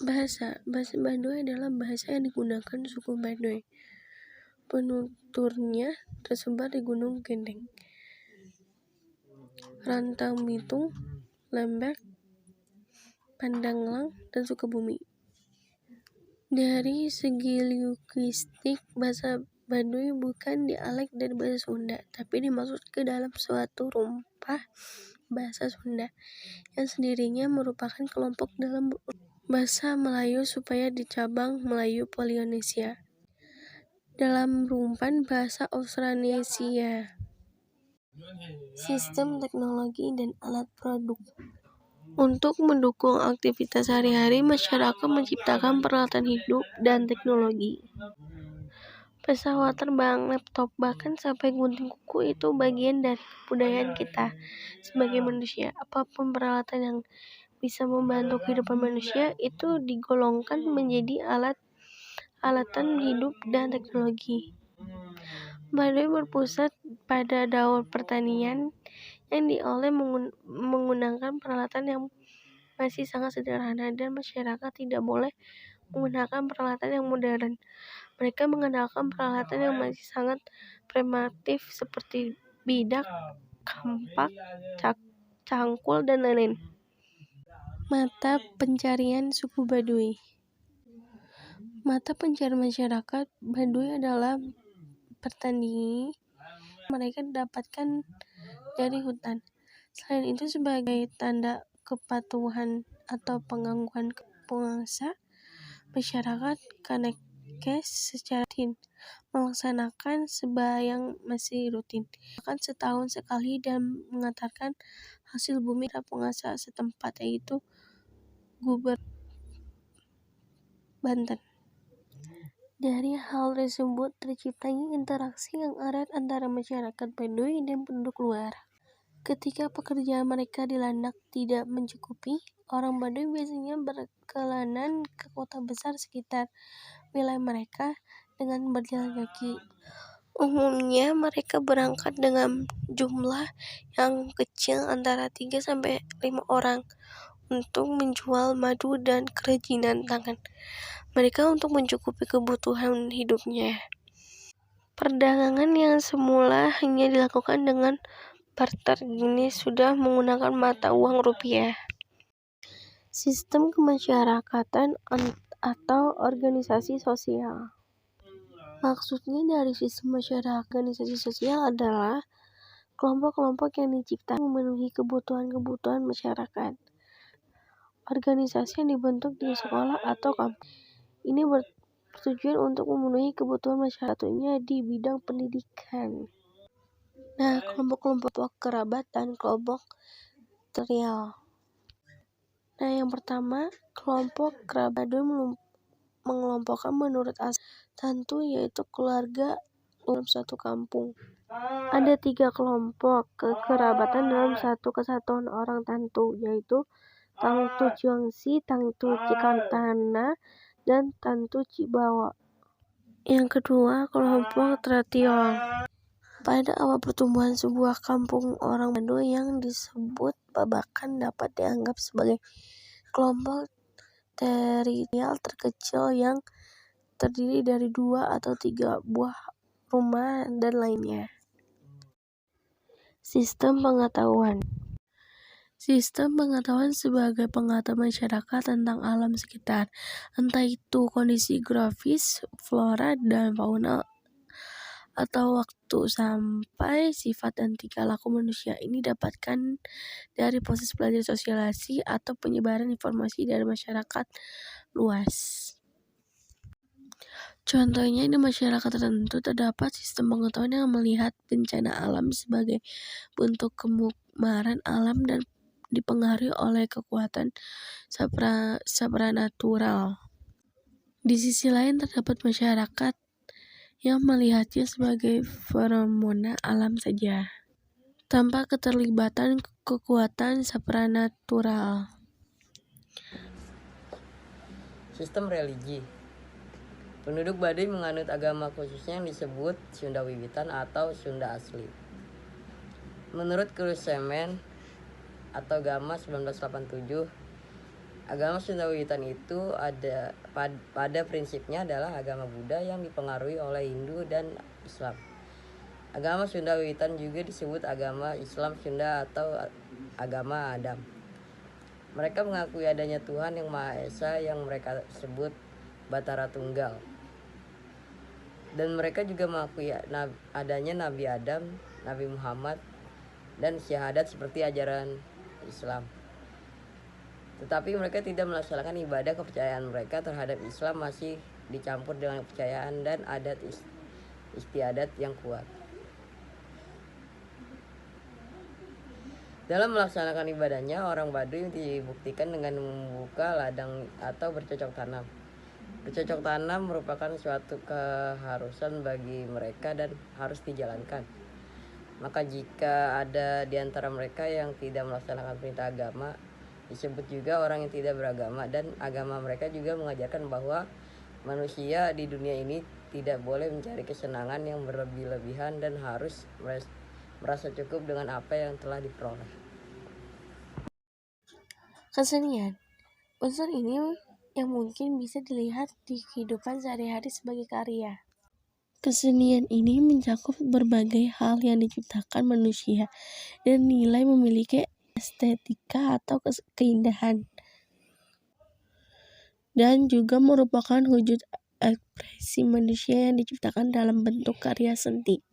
Bahasa Baduy adalah bahasa yang digunakan suku Baduy. Penuturnya tersebar di Gunung Gendeng, Rantau Bitung, Lembek, Pandeglang, dan Sukabumi. Dari segi linguistik, bahasa Baduy bukan dialek dari bahasa Sunda, tapi dimaksud ke dalam suatu rumpah bahasa Sunda yang sendirinya merupakan kelompok dalam bahasa Melayu supaya di cabang Melayu Polinesia dalam rumpan bahasa Austronesia. Sistem teknologi dan alat produk. Untuk mendukung aktivitas sehari-hari, masyarakat menciptakan peralatan hidup dan teknologi. Pesawat terbang, laptop, bahkan sampai gunting kuku itu bagian dari kebudayaan kita sebagai manusia. Apapun peralatan yang bisa membantu kehidupan manusia itu digolongkan menjadi alatan hidup dan teknologi. Baduy berpusat pada daur pertanian yang diolah menggunakan peralatan yang masih sangat sederhana, dan masyarakat tidak boleh menggunakan peralatan yang modern. Mereka mengandalkan peralatan yang masih sangat primitif seperti bidak, kampak, cangkul, dan lain-lain. Mata pencarian suku Baduy. Mata pencarian masyarakat Baduy adalah bertani. Mereka didapatkan dari hutan. Selain itu, sebagai tanda kepatuhan atau pengakuan penguasa, masyarakat Kanekes secara rutin melaksanakan sembahyang masih rutin, bahkan setahun sekali, dan mengantarkan hasil bumi kepada penguasa setempat, yaitu Gubernur Banten. Dari hal tersebut terciptanya interaksi yang erat antara masyarakat Baduy dan penduduk luar. Ketika pekerjaan mereka di landak tidak mencukupi, orang Baduy biasanya berkelana ke kota besar sekitar wilayah mereka dengan berjalan kaki. Umumnya mereka berangkat dengan jumlah yang kecil antara 3-5 orang untuk menjual madu dan kerajinan tangan mereka untuk mencukupi kebutuhan hidupnya. Perdagangan yang semula hanya dilakukan dengan barter kini sudah menggunakan mata uang rupiah. Sistem kemasyarakatan atau organisasi sosial. Maksudnya dari sistem masyarakat organisasi sosial adalah kelompok-kelompok yang diciptakan memenuhi kebutuhan masyarakat. Organisasi yang dibentuk di sekolah atau kampus. Ini bertujuan untuk memenuhi kebutuhan masyarakatnya di bidang pendidikan. Nah, kelompok-kelompok kerabat dan kelompok teritorial. Nah, yang pertama, kelompok kerabat Baduy mengelompokkan menurut asal tantu, yaitu keluarga dalam satu kampung. Ada 3 kelompok kekerabatan dalam satu kesatuan orang tantu, yaitu Tantu Ciongsi, Tantu Cikantana, dan Tantu Cibawa. Yang kedua, kelompok teritorial. Pada awal pertumbuhan sebuah kampung orang Baduy yang disebut Babakan dapat dianggap sebagai kelompok teritorial terkecil yang terdiri dari 2 atau 3 buah rumah dan lainnya. Sistem pengetahuan. Sistem pengetahuan sebagai pengetahuan masyarakat tentang alam sekitar, entah itu kondisi geografis, flora dan fauna, atau waktu sampai sifat dan tingkah laku manusia. Ini dapatkan dari proses belajar sosialisasi atau penyebaran informasi dari masyarakat luas. Contohnya, di masyarakat tertentu terdapat sistem pengetahuan yang melihat bencana alam sebagai bentuk kemungkaran alam dan dipengaruhi oleh kekuatan supranatural. Di sisi lain, terdapat masyarakat yang melihatnya sebagai fenomena alam saja, tanpa keterlibatan kekuatan supranatural. Sistem religi. Penduduk Baduy menganut agama khususnya yang disebut Sunda Wiwitan atau Sunda Asli. Menurut Krusemen atau Gama 1987, Agama Sunda Wiwitan itu pada prinsipnya adalah agama Buddha yang dipengaruhi oleh Hindu dan Islam. Agama Sunda Wiwitan juga disebut agama Islam Sunda atau agama Adam. Mereka mengakui adanya Tuhan yang Maha Esa yang mereka sebut Batara Tunggal. Dan mereka juga mengakui adanya Nabi Adam, Nabi Muhammad, dan syahadat seperti ajaran Islam. Tetapi mereka tidak melaksanakan ibadah. Kepercayaan mereka terhadap Islam masih dicampur dengan kepercayaan dan adat istiadat yang kuat. Dalam melaksanakan ibadahnya, orang Baduy dibuktikan dengan membuka ladang atau bercocok tanam. Bercocok tanam merupakan suatu keharusan bagi mereka dan harus dijalankan. Maka jika ada di antara mereka yang tidak melaksanakan perintah agama, disebut juga orang yang tidak beragama. Dan agama mereka juga mengajarkan bahwa manusia di dunia ini tidak boleh mencari kesenangan yang berlebih-lebihan dan harus merasa cukup dengan apa yang telah diperoleh. Kesenian. Unsur ini yang mungkin bisa dilihat di kehidupan sehari-hari sebagai karya. Kesenian ini mencakup berbagai hal yang diciptakan manusia dan nilai memiliki estetika atau keindahan, dan juga merupakan wujud ekspresi manusia yang diciptakan dalam bentuk karya seni.